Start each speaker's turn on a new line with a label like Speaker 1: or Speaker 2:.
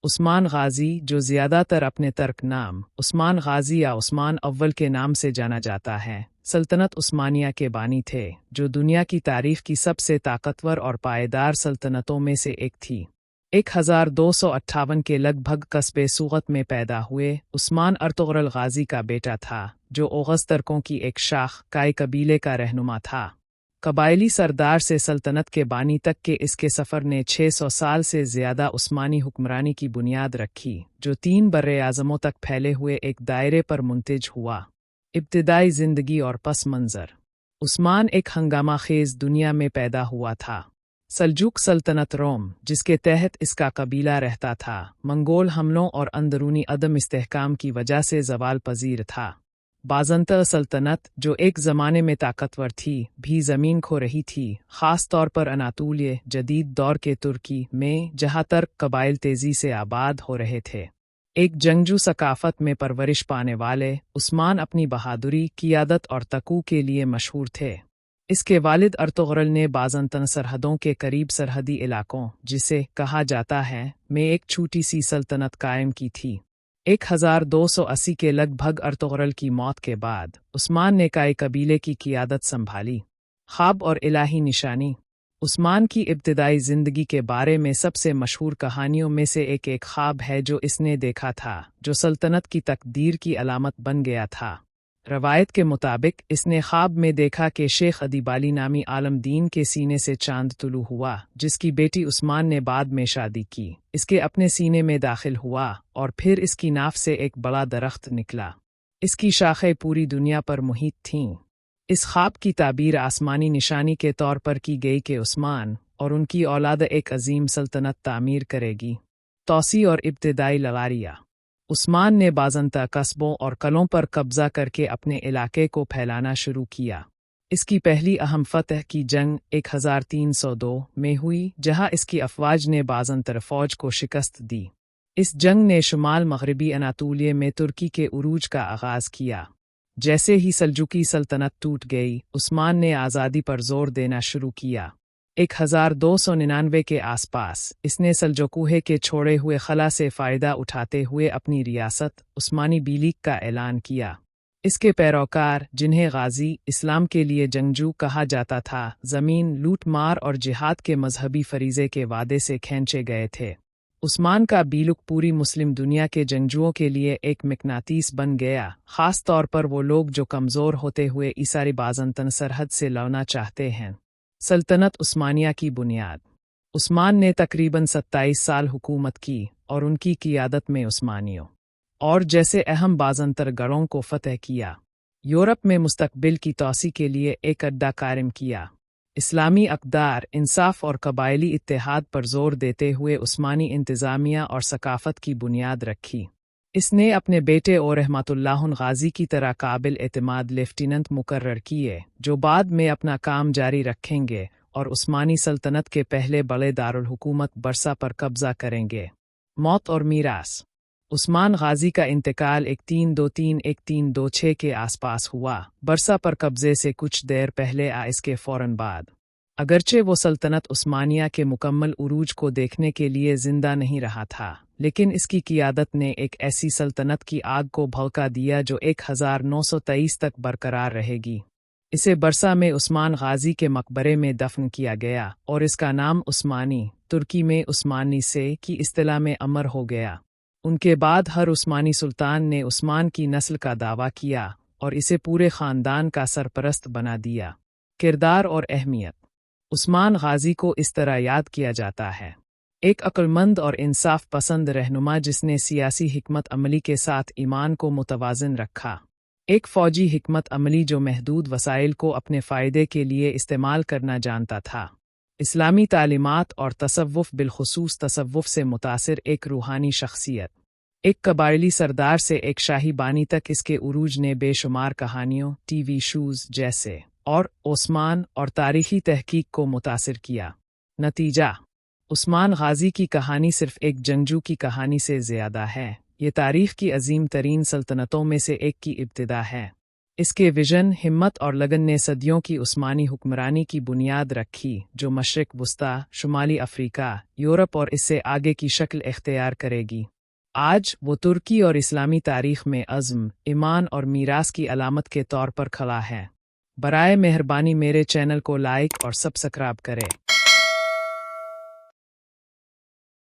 Speaker 1: उस्मान गाजी, जो ज़्यादातर अपने तर्क नाम उस्मान गाजी या उस्मान अव्वल के नाम से जाना जाता है, सल्तनत उस्मानिया के बानी थे, जो दुनिया की तारीख की सबसे ताकतवर और पायेदार सल्तनतों में से एक थी। 1258 के लगभग कस्बे सूगत में पैदा हुए उस्मान अर्तुगरुल गाजी का बेटा था, जो ओगस तर्कों की एक शाख काय कबीले का रहनुमा था। कबायली सरदार से सल्तनत के बानी तक के इसके सफ़र ने 600 साल से ज़्यादा उस्मानी हुक्मरानी की बुनियाद रखी, जो 3 बर्रे-ए-आज़मों तक फैले हुए एक दायरे पर मुंतज हुआ। इब्तिदाई ज़िंदगी और पस मंज़र। उस्मान एक हंगामा खेज़ दुनिया में पैदा हुआ था। सल्जूक सल्तनत रोम, जिसके तहत इसका कबीला रहता था, मंगोल हमलों और अंदरूनी अदम इस्तेहकाम की वजह से ज़वाल पजीर था। बाज़ंतर सल्तनत, जो एक ज़माने में ताकतवर थी, भी ज़मीन खो रही थी, ख़ास तौर पर अनातोलिया जदीद दौर के तुर्की में, जहाँ तर्क कबाइल तेज़ी से आबाद हो रहे थे। एक जंगजू सकाफ़त में परवरिश पाने वाले उस्मान अपनी बहादुरी, क़ियादत और तकू के लिए मशहूर थे। इसके वालिद अर्तुगरुल ने बाज़ंतन सरहदों के करीब सरहदी इलाकों, जिसे कहा जाता है, में एक छोटी सी सल्तनत कायम की थी। 1280 के लगभग अर्तुगरुल की मौत के बाद उस्मान ने काय कबीले की क़ियादत संभाली। ख्वाब और इलाही निशानी। उस्मान की इब्तिदाई ज़िंदगी के बारे में सबसे मशहूर कहानियों में से एक ख्वाब है जो इसने देखा था, जो सल्तनत की तकदीर की अलामत बन गया था। रवायत के मुताबिक इसने ख्वाब में देखा कि शेख अदीबाली नामी आलम दीन के सीने से चांद तुलू हुआ, जिसकी बेटी उस्मान ने बाद में शादी की, इसके अपने सीने में दाखिल हुआ और फिर इसकी नाफ से एक बड़ा दरख्त निकला। इसकी शाखें पूरी दुनिया पर मुहित थीं। इस ख्वाब की ताबीर आसमानी निशानी के तौर पर की गई कि उस्मान और उनकी औलाद एक अजीम सल्तनत तामीर करेगी। तौसी और इब्तिदाई लड़ाइयाँ। उस्मान ने बाज़ंता कस्बों और कलों पर कब्ज़ा करके अपने इलाके को फैलाना शुरू किया। इसकी पहली अहम फतह की जंग 1302 में हुई, जहां इसकी अफ़वाज ने बाज़ंतर फ़ौज को शिकस्त दी। इस जंग ने शुमाल मग़रिबी अनातोलिया में तुर्की के उरूज का आगाज़ किया। जैसे ही सल्जूकी सल्तनत टूट गई, उस्मान ने आज़ादी पर ज़ोर देना शुरू किया। 1299 के आसपास इसने सल्जूक़ों के छोड़े हुए खला से फ़ायदा उठाते हुए अपनी रियासत उस्मानी बिलीग का ऐलान किया। इसके पैरोकार, जिन्हें गाज़ी इस्लाम के लिए जंगजू कहा जाता था, ज़मीन लूट मार और जिहाद के मजहबी फरीज़े के वादे से खींचे गए थे। उस्मान का बिलुक पूरी मुस्लिम दुनिया के जंगजुओं के लिए एक मकनातीस बन गया, ख़ास तौर पर वो लोग जो कमज़ोर होते हुए ईसारी बाज़ंतन सरहद से लड़ना चाहते हैं। सल्तनत उस्मानिया की बुनियाद। उस्मान ने तकरीबन 27 साल हुकूमत की और उनकी क़ियादत में उस्मानियों और जैसे अहम बाज़ंतर गढ़ों को फ़तह किया। यूरोप में मुस्तक़बिल की तौसी के लिए एक अड्डा कायम किया। इस्लामी अक़दार, इंसाफ और कबायली इत्तेहाद पर ज़ोर देते हुए उस्मानी इंतज़ामिया और सकाफ़त की बुनियाद रखी। इसने अपने बेटे और रहमतुल्लाह गाज़ी की तरह काबिल एतमाद लेफ्टिनेंट मुकर्रर किए, जो बाद में अपना काम जारी रखेंगे और उस्मानी सल्तनत के पहले बड़े दारुल हुकूमत बरसा पर कब्ज़ा करेंगे। मौत और मीरास। उस्मान गाज़ी का इंतकाल 1323-1326 के आसपास हुआ, बरसा पर कब्ज़े से कुछ देर पहले इसके फ़ौरन बाद। अगरचे वो सल्तनत उस्मानिया के मुकम्मल उरूज को देखने के लिए ज़िंदा नहीं रहा था, लेकिन इसकी क़ियादत ने एक ऐसी सल्तनत की आग को भड़का दिया जो 1923 तक बरकरार रहेगी। इसे बरसा में उस्मान गाज़ी के मकबरे में दफन किया गया और इसका नाम उस्मानी, तुर्की में उस्मानी से की इस्तिलाह में अमर हो गया। उनके बाद हर उस्मानी सुल्तान ने उस्मान की नस्ल का दावा किया और इसे पूरे ख़ानदान का सरपरस्त बना दिया। किरदार और अहमियत। उस्मान गाज़ी को इस तरह याद किया जाता है: एक अक्लमंद और इंसाफ पसंद रहनुमा जिसने सियासी हिकमत अमली के साथ ईमान को मुतवाज़िन रखा। एक फ़ौजी हिकमत अमली जो महदूद वसाइल को अपने फ़ायदे के लिए इस्तेमाल करना जानता था। इस्लामी तालीमात और तसव्वुफ़, बिलख़ुसूस तसव्वुफ़ से मुतासिर एक रूहानी शख्सियत। एक कबायली सरदार से एक शाही बानी तक इसके उरूज ने बेशुमार कहानियों, टीवी शोज़ जैसे और उस्मान और तारीख़ी तहकीक को मुतासिर किया। नतीजा: उस्मान गाज़ी की कहानी सिर्फ़ एक जंगजू की कहानी से ज़्यादा है। ये तारीख़ की अज़ीम तरीन सल्तनतों में से एक की इब्तिदा है। اس کے وژن، ہمت اور لگن نے صدیوں کی عثمانی حکمرانی کی بنیاد رکھی، جو مشرق وسطیٰ، شمالی افریقہ، یورپ اور اس سے آگے کی شکل اختیار کرے گی۔ آج وہ ترکی اور اسلامی تاریخ میں عزم، ایمان اور میراث کی علامت کے طور پر کھڑا ہے۔ برائے مہربانی میرے چینل کو لائک اور سبسکرائب کریں۔